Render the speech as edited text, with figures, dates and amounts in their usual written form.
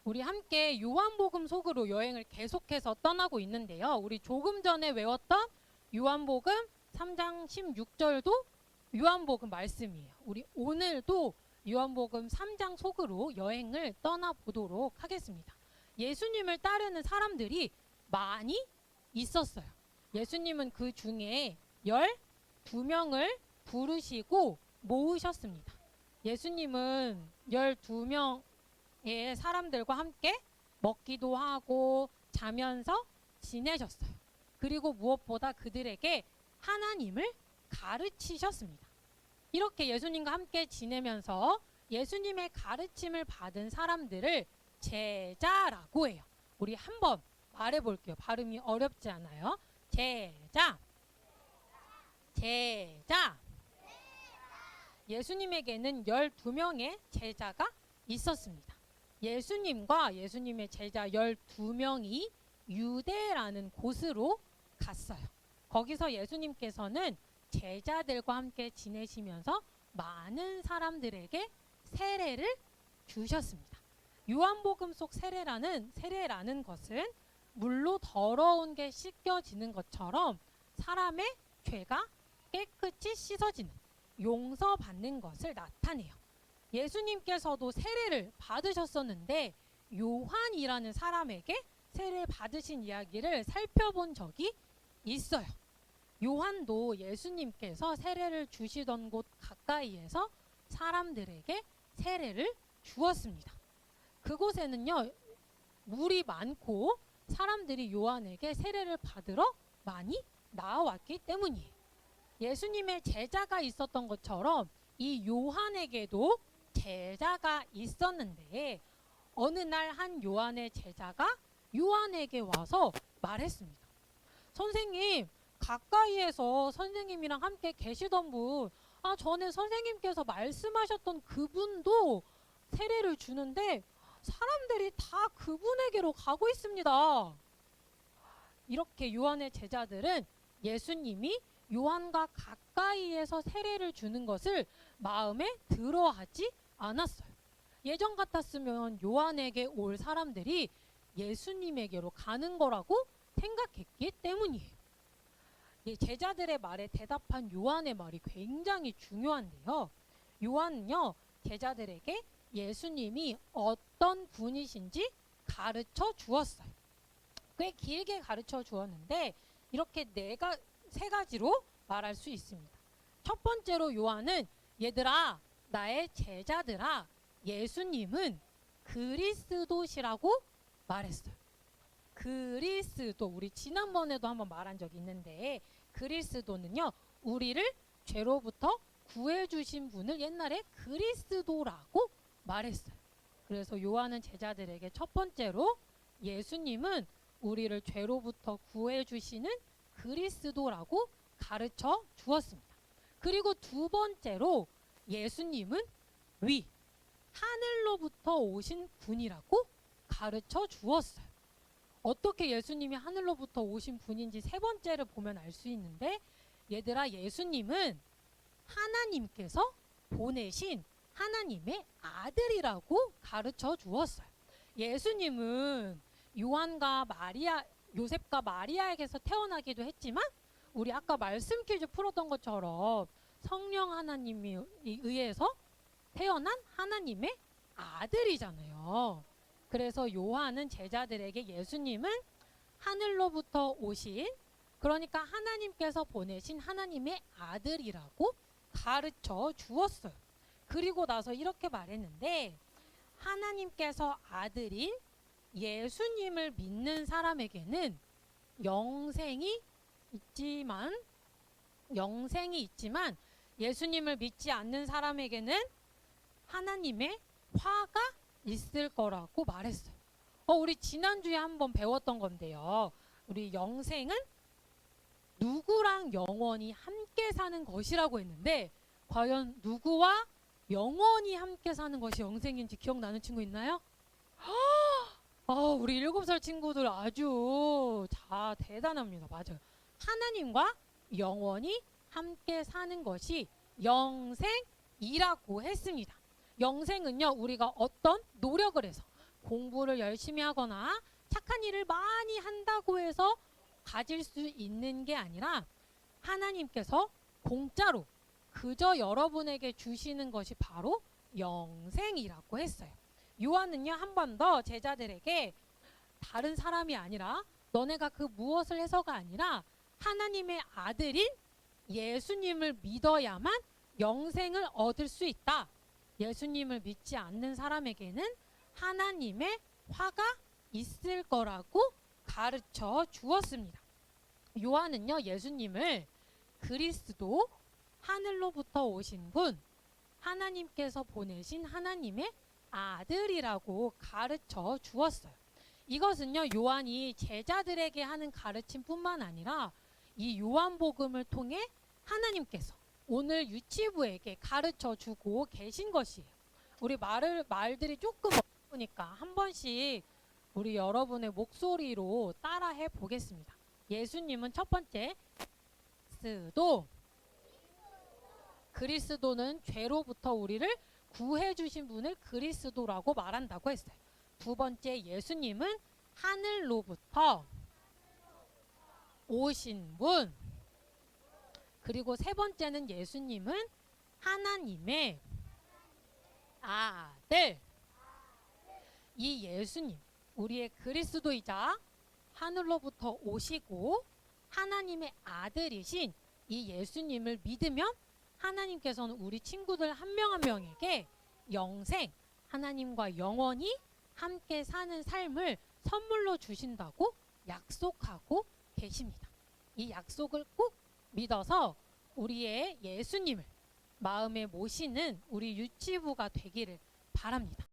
우리 함께 요한복음 속으로 여행을 계속해서 떠나고 있는데요. 우리 조금 전에 외웠던 요한복음 3장 16절도 요한복음 말씀이에요. 우리 오늘도 요한복음 3장 속으로 여행을 떠나보도록 하겠습니다. 예수님을 따르는 사람들이 많이 있었어요. 예수님은 그 중에 12명을 부르시고 모으셨습니다. 예수님은 12명의 사람들과 함께 먹기도 하고 자면서 지내셨어요. 그리고 무엇보다 그들에게 하나님을 가르치셨습니다. 이렇게 예수님과 함께 지내면서 예수님의 가르침을 받은 사람들을 제자라고 해요. 우리 한번 말해볼게요. 발음이 어렵지 않아요. 제자, 제자. 예수님에게는 12명의 제자가 있었습니다. 예수님과 예수님의 제자 12명이 유대라는 곳으로 갔어요. 거기서 예수님께서는 제자들과 함께 지내시면서 많은 사람들에게 세례를 주셨습니다. 요한복음 속 세례라는 것은 물로 더러운 게 씻겨지는 것처럼 사람의 죄가 깨끗이 씻어지는, 용서받는 것을 나타내요. 예수님께서도 세례를 받으셨었는데 요한이라는 사람에게 세례 받으신 이야기를 살펴본 적이 있어요. 요한도 예수님께서 세례를 주시던 곳 가까이에서 사람들에게 세례를 주었습니다. 그곳에는요, 물이 많고 사람들이 요한에게 세례를 받으러 많이 나와왔기 때문이에요. 예수님의 제자가 있었던 것처럼 이 요한에게도 제자가 있었는데 어느 날 한 요한의 제자가 요한에게 와서 말했습니다. 선생님, 가까이에서 선생님이랑 함께 계시던 분, 전에 선생님께서 말씀하셨던 그분도 세례를 주는데 사람들이 다 그분에게로 가고 있습니다. 이렇게 요한의 제자들은 예수님이 요한과 가까이에서 세례를 주는 것을 마음에 들어하지 않았어요. 예전 같았으면 요한에게 올 사람들이 예수님에게로 가는 거라고 생각했기 때문이에요. 제자들의 말에 대답한 요한의 말이 굉장히 중요한데요. 요한은요, 제자들에게 예수님이 어떤 분이신지 가르쳐 주었어요. 꽤 길게 가르쳐 주었는데 이렇게 세 가지로 말할 수 있습니다. 첫 번째로 요한은 얘들아, 나의 제자들아, 예수님은 그리스도시라고 말했어요. 그리스도, 우리 지난번에도 한번 말한 적이 있는데 그리스도는요, 우리를 죄로부터 구해주신 분을 옛날에 그리스도라고 말했어요. 그래서 요한은 제자들에게 첫 번째로 예수님은 우리를 죄로부터 구해주시는 그리스도라고 가르쳐 주었습니다. 그리고 두 번째로 예수님은 하늘로부터 오신 분이라고 가르쳐 주었어요. 어떻게 예수님이 하늘로부터 오신 분인지 세 번째를 보면 알 수 있는데 얘들아, 예수님은 하나님께서 보내신 하나님의 아들이라고 가르쳐 주었어요. 예수님은 요셉과 마리아에게서 태어나기도 했지만 우리 아까 말씀 퀴즈 풀었던 것처럼 성령 하나님에 의해서 태어난 하나님의 아들이잖아요. 그래서 요한은 제자들에게 예수님은 하늘로부터 오신, 그러니까 하나님께서 보내신 하나님의 아들이라고 가르쳐 주었어요. 그리고 나서 이렇게 말했는데 하나님께서 아들인 예수님을 믿는 사람에게는 영생이 있지만 예수님을 믿지 않는 사람에게는 하나님의 화가 있을 거라고 말했어요. 우리 지난주에 한번 배웠던 건데요. 우리 영생은 누구랑 영원히 함께 사는 것이라고 했는데 과연 누구와 영원히 함께 사는 것이 영생인지 기억나는 친구 있나요? 우리 7살 친구들 아주 대단합니다. 맞아요. 하나님과 영원히 함께 사는 것이 영생이라고 했습니다. 영생은요, 우리가 어떤 노력을 해서 공부를 열심히 하거나 착한 일을 많이 한다고 해서 가질 수 있는 게 아니라 하나님께서 공짜로 그저 여러분에게 주시는 것이 바로 영생이라고 했어요. 요한은요, 한 번 더 제자들에게 다른 사람이 아니라 너네가 그 무엇을 해서가 아니라 하나님의 아들인 예수님을 믿어야만 영생을 얻을 수 있다. 예수님을 믿지 않는 사람에게는 하나님의 화가 있을 거라고 가르쳐 주었습니다. 요한은요, 예수님을 그리스도, 하늘로부터 오신 분, 하나님께서 보내신 하나님의 아들이라고 가르쳐 주었어요. 이것은요, 요한이 제자들에게 하는 가르침뿐만 아니라 이 요한복음을 통해 하나님께서 오늘 유치부에게 가르쳐 주고 계신 것이에요. 우리 말들이 조금 어려우니까 한 번씩 우리 여러분의 목소리로 따라해 보겠습니다. 예수님은 첫 번째, 그리스도는 죄로부터 우리를 구해 주신 분을 그리스도라고 말한다고 했어요. 두 번째, 예수님은 하늘로부터 오신 분. 그리고 세 번째는 예수님은 하나님의 아들. 이 예수님, 우리의 그리스도이자 하늘로부터 오시고 하나님의 아들이신 이 예수님을 믿으면 하나님께서는 우리 친구들 한 명 한 명에게 영생, 하나님과 영원히 함께 사는 삶을 선물로 주신다고 약속하고 계십니다. 이 약속을 꼭 믿어서 우리의 예수님을 마음에 모시는 우리 유치부가 되기를 바랍니다.